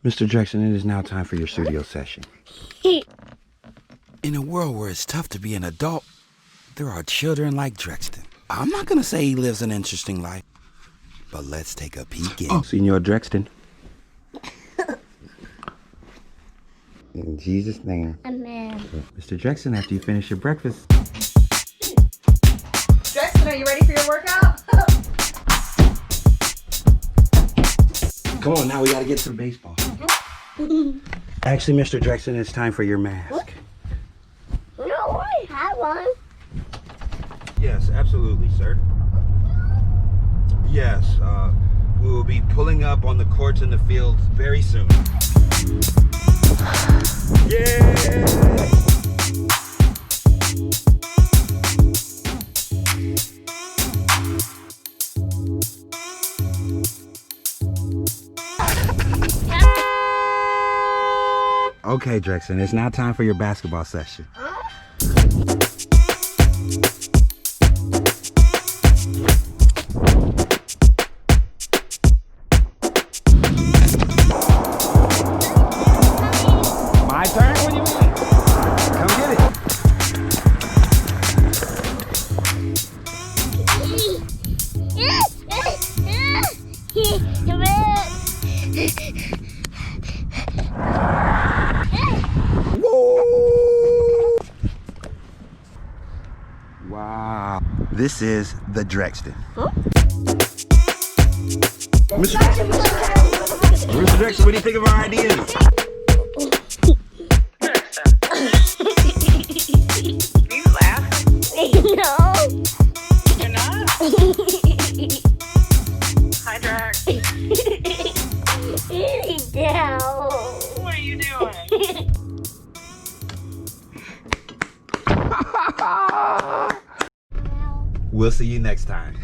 Mr. Drex10, it is now time for your studio session. In a world where it's tough to be an adult, there are children like Drex10. I'm not gonna say he lives an interesting life, but let's take a peek in. Oh, Senor Drex10. In Jesus' name. Amen. Mr. Drex10, after you finish your breakfast. Drex10, are you ready for your workout? Come on, now we gotta get to the baseball. Actually, Mr. Drex10, it's time for your mask. What? No, I have one. Yes, absolutely, sir. Yes, we will be pulling up on the courts and the fields very soon. Yeah! Okay, Drex10, it's now time for your basketball session. My turn? What do you mean? Come get it. Wow. This is the Drex10. Huh? Mr. Drex10, what do you think of our ideas? Do you laugh? No. You're not? Hi, Drex. Down. What are you doing? We'll see you next time.